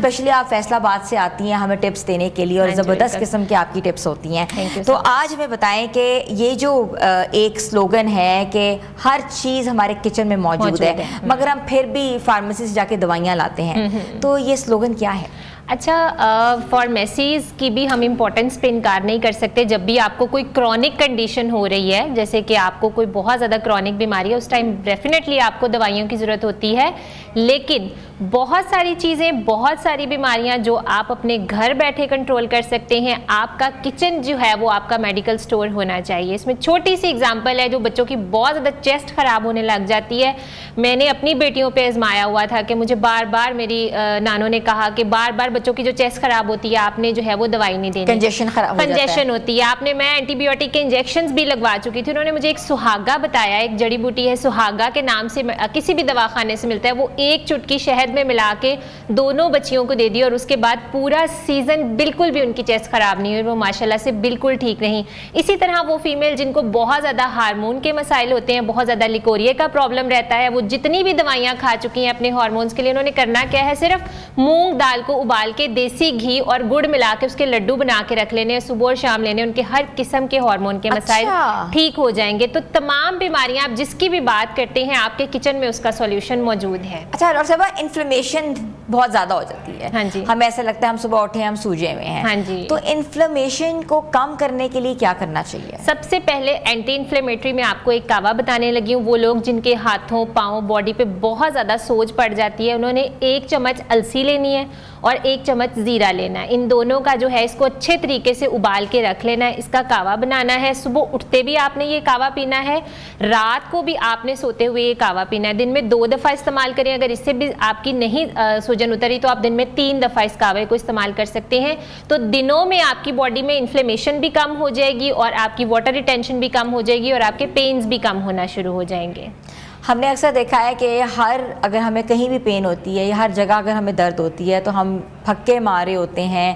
Specially आप फैसलाबाद से आती हैं हमें टिप्स देने के लिए, और ज़बरदस्त किस्म की आपकी टिप्स होती हैं। तो आज हमें बताएं कि ये जो एक स्लोगन है कि हर चीज़ हमारे किचन में मौजूद है, मगर हम फिर भी फार्मेसी से जाके दवाइयाँ लाते हैं, तो ये स्लोगन क्या है? अच्छा, फार्मेसीज़ की भी हम इम्पोर्टेंस पे इनकार नहीं कर सकते। जब भी आपको कोई क्रॉनिक कंडीशन हो रही है, जैसे कि आपको कोई बहुत ज़्यादा क्रॉनिक बीमारी है, उस टाइम डेफिनेटली आपको दवाइयों की ज़रूरत होती है। लेकिन बहुत सारी चीज़ें, बहुत सारी बीमारियां जो आप अपने घर बैठे कंट्रोल कर सकते हैं। आपका किचन जो है वो आपका मेडिकल स्टोर होना चाहिए। इसमें छोटी सी एग्जांपल है, जो बच्चों की बहुत ज़्यादा चेस्ट ख़राब होने लग जाती है। मैंने अपनी बेटियों पे आजमाया हुआ था कि मुझे बार बार मेरी नानों ने कहा कि बार बार बच्चों की जो चेस्ट ख़राब होती है आपने जो है वो दवाई नहीं देनी, कंजेशन होती है आपने। मैं एंटीबायोटिक के इंजेक्शन भी लगवा चुकी थी। उन्होंने मुझे एक सुहागा बताया, एक जड़ी बूटी है सुहागा के नाम से, किसी भी दवाखाने से मिलता है। वो एक चुटकी शहद में मिला के दोनों बच्चियों को दे दी, और उसके बाद पूरा सीजन बिल्कुल भी उनकी चेस्ट खराब नहीं हुई, वो माशाल्लाह से बिल्कुल ठीक रही। इसी तरह वो फीमेल जिनको बहुत ज़्यादा हार्मोन के मसाइल होते हैं, बहुत ज़्यादा लिकोरिया का प्रॉब्लम रहता है, वो जितनी भी दवाइयाँ खा चुकी हैं अपने हार्मोन्स के लिए, उन्होंने करना क्या है, सिर्फ मूंग दाल को उबाल के देसी घी और गुड़ मिला के उसके लड्डू बना के रख लेने, सुबह और शाम लेने, उनके हर किस्म के हार्मोन के मसाइल ठीक हो जाएंगे। तो तमाम बीमारियां आप जिसकी भी बात करते हैं आपके किचन में उसका सॉल्यूशन मौजूद है। अच्छा डॉक्टर साहब, इन्फ्लेमेशन बहुत ज्यादा हो जाती है। हाँ जी। हमें ऐसा लगता है हम सुबह उठे हम सूजे हुए हैं। हाँ जी। तो इन्फ्लेमेशन को कम करने के लिए क्या करना चाहिए? सबसे पहले एंटी इन्फ्लेमेटरी में आपको एक कावा बताने लगी हूँ। वो लोग जिनके हाथों पाँव बॉडी पे बहुत ज़्यादा सोज पड़ जाती है, उन्होंने 1 चम्मच अलसी लेनी है और 1 चम्मच ज़ीरा लेना है। इन दोनों का जो है इसको अच्छे तरीके से उबाल के रख लेना है। इसका कावा बनाना है। सुबह उठते भी आपने ये कावा पीना है, रात को भी आपने सोते हुए ये कावा पीना है। दिन में 2 दफ़ा इस्तेमाल करें। अगर इससे भी आपकी नहीं सूजन उतरी तो आप दिन में 3 दफ़ा इस कावे को इस्तेमाल कर सकते हैं। तो दिनों में आपकी बॉडी में इन्फ्लेमेशन भी कम हो जाएगी और आपकी वाटर रिटेंशन भी कम हो जाएगी और आपके पेन्स भी कम होना शुरू हो जाएंगे। हमने अक्सर देखा है कि अगर हमें कहीं भी पेन होती है या हर जगह अगर हमें दर्द होती है तो हम फक्के मारे होते हैं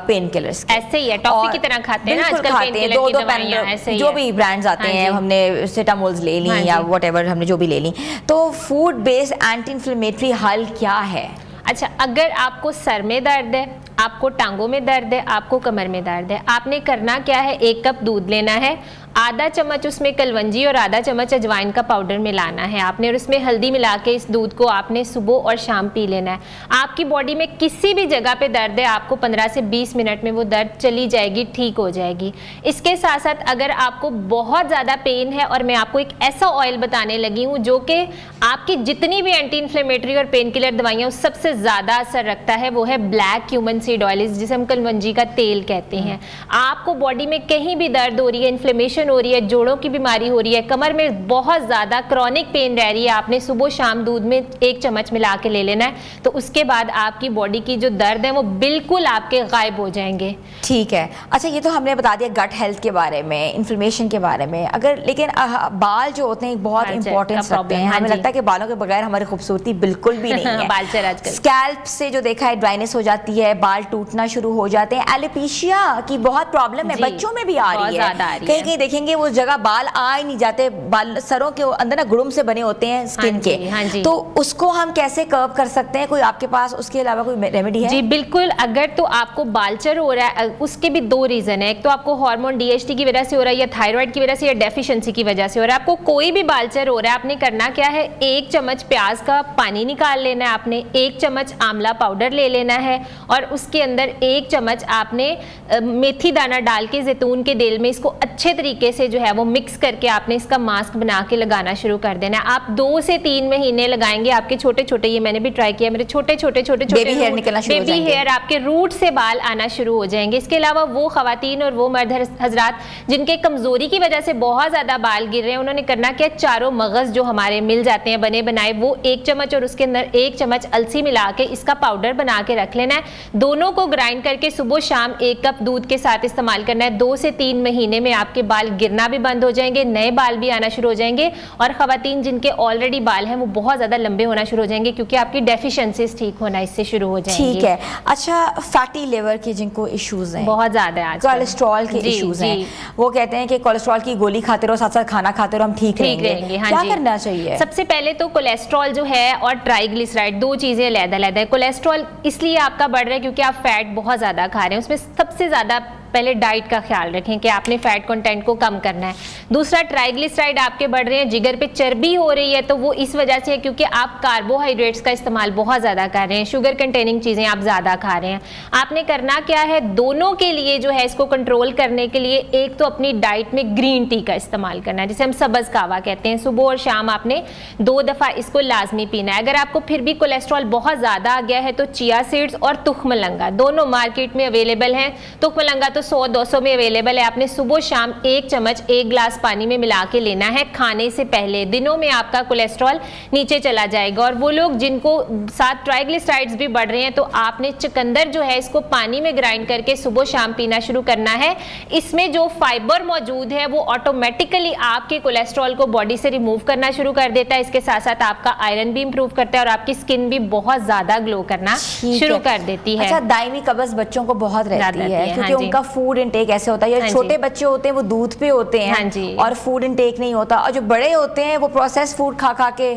पेन किलर्स। ऐसे ही है, टॉफी की तरह खाते हैं ना आजकल पेन किलर की दवाइयां, ऐसे ही जो भी ब्रांड्स आते हैं, हमने सेटामोल्स ले ली या व्हाटएवर हमने जो भी ले ली। तो फूड बेस्ड एंटी इन्फ्लेमेटरी हल क्या है? अच्छा, अगर आपको सर में दर्द है, आपको टांगों में दर्द है, आपको कमर में दर्द है, आपने करना क्या है, 1 कप दूध लेना है, आधा चम्मच उसमें कलवंजी और आधा चम्मच अजवाइन का पाउडर मिलाना है आपने, और उसमें हल्दी मिला के इस दूध को आपने सुबह और शाम पी लेना है। आपकी बॉडी में किसी भी जगह पे दर्द है, आपको 15 से 20 मिनट में वो दर्द चली जाएगी, ठीक हो जाएगी। इसके साथ साथ अगर आपको बहुत ज़्यादा पेन है, और मैं आपको एक ऐसा ऑयल बताने लगी हूँ जो कि आपकी जितनी भी एंटी इन्फ्लेमेटरी और पेन किलर दवाइयाँ उस सबसे ज़्यादा असर रखता है, वो है ब्लैक क्यूमन सीड ऑयल, जिसे हम कलवंजी का तेल कहते हैं। आपको बॉडी में कहीं भी दर्द हो रही है, इन्फ्लेमेशन हो रही है, जोड़ों की बीमारी हो रही है, कमर में बहुत ज्यादा क्रॉनिक पेन रह रही है, आपने सुबह शाम दूध में 1 चम्मच मिला के ले लेना है। तो उसके बाद आपकी बॉडी की जो दर्द है वो बिल्कुल आपके गायब हो जाएंगे। ठीक है। अच्छा, ये तो हमने बता दिया गट हेल्थ के बारे में, इन्फ्लेमेशन के बारे में। अगर लेकिन बाल जो होते हैं बहुत इंपॉर्टेंस रखते हैं। हमें लगता है कि बालों के बगैर हमारी खूबसूरती बिल्कुल भी नहीं है। बाल आजकल स्कैल्प से जो देखा है ड्राइनेस हो जाती है, बाल टूटना शुरू हो जाते हैं, एलोपेशिया की बहुत प्रॉब्लम है, बच्चों में भी आ रही है। कहीं कहीं देखेंगे वो जगह बाल आ ही नहीं जाते, बाल सरों के अंदर ना गुड़ुम से बने होते हैं स्किन के। हाँ जी। तो उसको हम कैसे कर्व कर सकते हैं? कोई आपके पास उसके अलावा कोई रेमेडी है? जी बिल्कुल। अगर तो आपको बालचर हो रहा है, उसके भी 2 रीजन है। एक तो आपको हार्मोन DHT की वजह से हो रहा है, या थायराइड की वजह से, या डेफिशिएंसी की वजह से हो रहा है। आपको कोई भी बालचर हो रहा है, आपने करना क्या है, 1 चम्मच प्याज का पानी निकाल लेना है आपने, 1 चम्मच आंवला पाउडर ले लेना है, और उसके अंदर 1 चम्मच आपने मेथी दाना डाल के जैतून के तेल में इसको अच्छे तरीके से जो है वो मिक्स करके आपने इसका मास्क बना के लगाना शुरू कर देना है। आप 2 से 3 महीने लगाएंगे, आपके छोटे छोटे, ये मैंने भी ट्राई किया, मेरे छोटे छोटे बेबी हेयर निकलना शुरू हो जाएंगे, बेबी हेयर आपके रूट से बाल आना शुरू हो जाएंगे। इसके अलावा वो खवातीन और वो मर्द हजरात जिनके कमजोरी की वजह से बहुत ज्यादा बाल गिर रहे हैं, उन्होंने करना क्या, चारों मगज जो हमारे मिल जाते हैं बने बनाए, वो 1 चम्मच और उसके अंदर 1 चम्मच अलसी मिला के इसका पाउडर बना के रख लेना है। दोनों को ग्राइंड करके सुबह शाम 1 कप दूध के साथ इस्तेमाल करना है। 2 से 3 महीने में आपके बाल गिरना भी बंद हो जाएंगे, नए बाल भी आना शुरू हो जाएंगे, और खवातीन जिनके ऑलरेडी बाल हैं वो बहुत ज्यादा लंबे होना शुरू हो जाएंगे, क्योंकि आपकी डेफिशिएंसीज ठीक होना इससे शुरू हो जाएंगे। ठीक है। अच्छा, फैटी लिवर के जिनको इश्यूज हैं, बहुत ज्यादा है, कोलेस्ट्रॉल के इश्यूज हैं, वो कहते हैं कि कोलेस्ट्रॉल की गोली खाते रहो, साथ साथ खाना खाते रहो, हम ठीक रहेंगे। हाँ, क्या करना चाहिए? सबसे पहले तो कोलेस्ट्रॉल जो है और ट्राइग्लिसराइड, दो चीजें अलग-अलग है। कोलेस्ट्रॉल इसलिए आपका बढ़ रहा है क्योंकि आप फैट बहुत ज्यादा खा रहे हैं। उसमें सबसे ज्यादा पहले डाइट का ख्याल रखें कि आपने फैट कंटेंट को कम करना है। दूसरा, ट्राइग्लिसराइड आपके बढ़ रहे हैं, जिगर पे चर्बी हो रही है, तो वो इस वजह से है क्योंकि आप कार्बोहाइड्रेट्स का इस्तेमाल बहुत ज़्यादा कर रहे हैं, शुगर कंटेनिंग चीज़ें आप ज़्यादा खा रहे हैं। आपने करना क्या है, दोनों के लिए जो है इसको कंट्रोल करने के लिए एक तो अपनी डाइट में ग्रीन टी का इस्तेमाल करना है, जिसे हम सब्ज़ कहवा कहते हैं। सुबह और शाम आपने 2 दफ़ा इसको लाजमी पीना है। अगर आपको फिर भी कोलेस्ट्रॉल बहुत ज़्यादा आ गया है तो चिया सीड्स और तुखमलंगा दोनों मार्केट में अवेलेबल हैं। तुखमलंगा तो 100-200 में अवेलेबल है। आपने सुबह शाम 1 चम्मच 1 गिलास पानी में मिला के लेना है खाने से पहले। दिनों में आपका कोलेस्ट्रॉल नीचे चला जाएगा। और वो लोग जिनको साथ ट्राइग्लिसराइड्स भी बढ़ रहे हैं, तो आपने चुकंदर जो है इसको पानी में ग्राइंड करके सुबह शाम पीना शुरू करना है। इसमें जो फाइबर मौजूद है वो ऑटोमेटिकली आपके कोलेस्ट्रॉल को बॉडी से रिमूव करना शुरू कर देता है। इसके साथ साथ आपका आयरन भी इंप्रूव करता है और आपकी स्किन भी बहुत ज्यादा ग्लो करना शुरू कर देती है। अच्छा, दायमी कब्ज बच्चों को बहुत रहती है क्योंकि उनका फूड इंटेक ऐसे होता है, छोटे बच्चे होते हैं वो दूध पे होते हैं और फूड इंटेक नहीं होता, और जो बड़े होते हैं वो प्रोसेस फूड खा खा के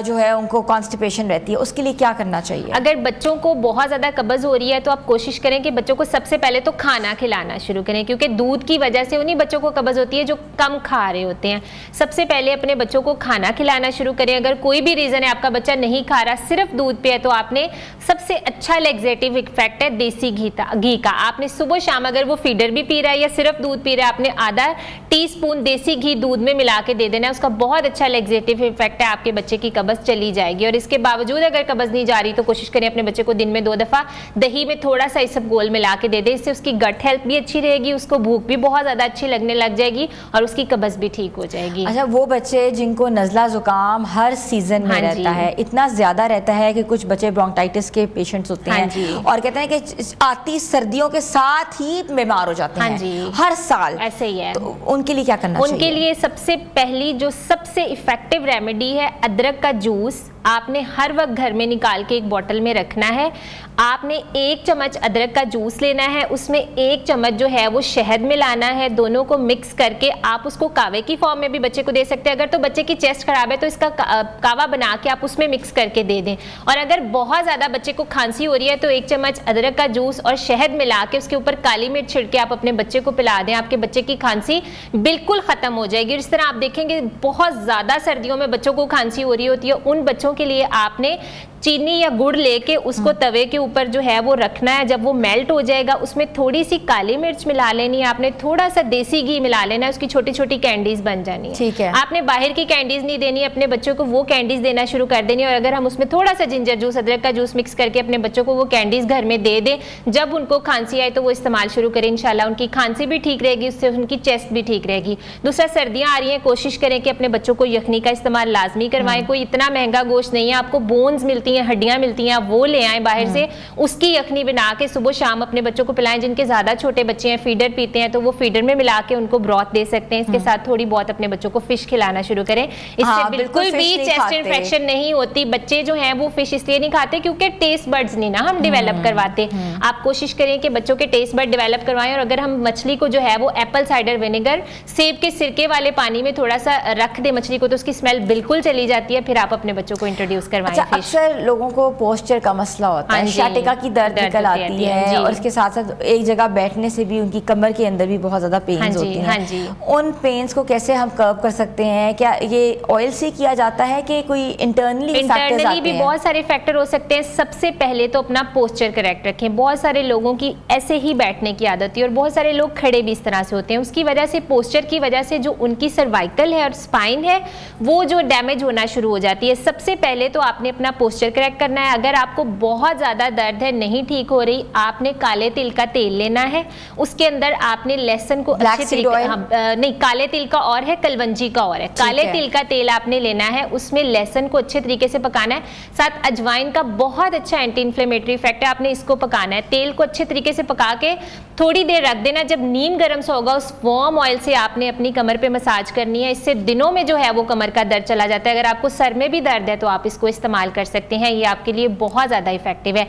जो है उनको कॉन्स्टिपेशन रहती है। उसके लिए क्या करना चाहिए? अगर बच्चों को बहुत ज्यादा कब्ज हो रही है तो आप कोशिश करें कि बच्चों को सबसे पहले तो खाना खिलाना शुरू करें, क्योंकि दूध की वजह से उन्हीं बच्चों को कब्ज होती है जो कम खा रहे होते हैं। सबसे पहले अपने बच्चों को खाना खिलाना शुरू करें। अगर कोई भी रीजन है आपका बच्चा नहीं खा रहा, सिर्फ दूध पे है, तो आपने सबसे अच्छा लेग्जेटिव इफेक्ट है देसी घी का। आपने सुबह शाम अगर वो फीडर भी पी रहा है या सिर्फ दूध पी रहा है, आपने आधा टीस्पून देसी घी दूध में मिला के दे देना है। उसका बहुत अच्छा लेग्जेटिव इफेक्ट है, आपके बच्चे की कब्ज चली जाएगी। और इसके बावजूद अगर कब्ज नहीं जा रही तो कोशिश करें अपने बच्चे को दिन में 2 दफा दही में थोड़ा सा इसबगोल मिला के दे दें। इससे उसकी गट हेल्थ भी अच्छी रहेगी, उसको भूख भी बहुत ज्यादा अच्छी लगने लग जाएगी और उसकी कब्ज भी ठीक हो जाएगी। अच्छा, वो बच्चे जिनको नजला जुकाम हर सीजन में रहता है, इतना ज्यादा रहता है कि कुछ बच्चे ब्रोंकाइटिस के पेशेंट्स होते हैं और कहते हैं कि आती सर्दियों के साथ ही बीमार हो जाते हैं हर साल, ऐसे ही है। तो उनके लिए क्या करना चाहिए? उनके लिए सबसे पहली जो सबसे इफेक्टिव रेमेडी है अदरक का जूस। आपने हर वक्त घर में निकाल के एक बोतल में रखना है। आपने 1 चम्मच अदरक का जूस लेना है, उसमें 1 चम्मच जो है वो शहद मिलाना है। दोनों को मिक्स करके आप उसको कावे की फॉर्म में भी बच्चे को दे सकते हैं। अगर तो बच्चे की चेस्ट खराब है तो इसका कावा बना के आप उसमें मिक्स करके दे दें। और अगर बहुत ज़्यादा बच्चे को खांसी हो रही है तो 1 चम्मच अदरक का जूस और शहद मिला के उसके ऊपर काली मिर्च छिड़के आप अपने बच्चे को पिला दें। आपके बच्चे की खांसी बिल्कुल ख़त्म हो जाएगी। इस तरह आप देखेंगे बहुत ज़्यादा सर्दियों में बच्चों को खांसी हो रही होती है, उन बच्चों के लिए आपने चीनी या गुड़ लेके उसको तवे के ऊपर जो है वो रखना है। जब वो मेल्ट हो जाएगा उसमें थोड़ी सी काली मिर्च मिला लेनी है, आपने थोड़ा सा देसी घी मिला लेना है, उसकी छोटी छोटी कैंडीज बन जानी है। ठीक है। आपने बाहर की कैंडीज नहीं देनी है, अपने बच्चों को वो कैंडीज देना शुरू कर देनी है। और अगर हम उसमें थोड़ा सा जिंजर जूस, अदरक का जूस मिक्स करके अपने बच्चों को वो कैंडीज घर में दे दें, जब उनको खांसी आए तो वो इस्तेमाल शुरू करें। इंशाल्लाह उनकी खांसी भी ठीक रहेगी, उससे उनकी चेस्ट भी ठीक रहेगी। दूसरा, सर्दियां आ रही हैं, कोशिश करें कि अपने बच्चों को यखनी का इस्तेमाल लाजमी करवाएं। कोई इतना महंगा गोश्त नहीं है, आपको बोन्स मिलती हैं, हड्डियां मिलती हैं, वो ले आए बाहर से, उसकी यखनी बना के सुबह शाम अपने बच्चों को पिलाएं। जिनके ज्यादा छोटे बच्चे हैं, फीडर पीते हैं, तो वो फीडर में मिला के उनको ब्रॉथ दे सकते हैं। इसके साथ थोड़ी बहुत अपने बच्चों को फिश खिलाना शुरू करें। इससे बिल्कुल भी चेस्ट इन्फेक्शन नहीं होती। बच्चे जो हैं वो फिश इसलिए नहीं खाते क्योंकि टेस्ट बर्ड्स नहीं ना हम डेवलप करवाते। आप कोशिश करें कि बच्चों के टेस्ट बर्ड डेवलप करवाएं। और अगर हम मछली को जो है वो एप्पल साइडर विनेगर, सेब के सिरके वाले पानी में थोड़ा सा रख दे मछली को, तो उसकी स्मेल बिल्कुल चली जाती है। फिर आप अपने बच्चों को इंट्रोड्यूस करवाएं। अक्सर लोगों को पोस्चर का मसला होता है, शाटिका की दर्द निकल आती है और इसके साथ साथ एक जगह बैठने से भी उनकी कमर के अंदर भी बहुत ज्यादा पेन्स होती हैं। उन पेन्स को कैसे हम कर्व कर सकते हैं? क्या ये ऑयल से किया जाता है कि कोई इंटरनली भी बहुत सारे फैक्टर हो सकते हैं। सबसे पहले तो अपना पोस्चर करेक्ट रखें। बहुत सारे लोगों की ऐसे ही बैठने की आदत है और बहुत सारे लोग खड़े भी इस तरह से होते हैं। उसकी वजह से, पोस्चर की वजह से जो उनकी सर्वाइकल है और स्पाइन है वो जो डैमेज होना शुरू हो जाती है। सबसे पहले तो आपने अपना पोस्चर करेक्ट करना है। अगर आपको बहुत ज़्यादा दर्द है, नहीं ठीक हो रही, आपने काले तिल का तेल लेना है। उसके अंदर आपने लहसुन को अच्छे तरीके, नहीं काले तिल का और है, कलवंजी का और है। काले तिल का तेल आपने लेना है, उसमें लहसुन को अच्छे तरीके से पकाना है। साथ अजवाइन का बहुत अच्छा एंटी इन्फ्लेमेटरी इफेक्ट है, आपने इसको पकाना है। तेल को अच्छे तरीके से पका के थोड़ी देर रख देना। जब नीम गर्म सा होगा उस वार्म ऑयल से आपने अपनी कमर पे मसाज करनी है। इससे दिनों में जो है वो कमर का दर्द चला जाता है। अगर आपको सर में भी दर्द है तो आप इसको इस्तेमाल कर सकते हैं, ये आपके लिए बहुत ज़्यादा इफेक्टिव है।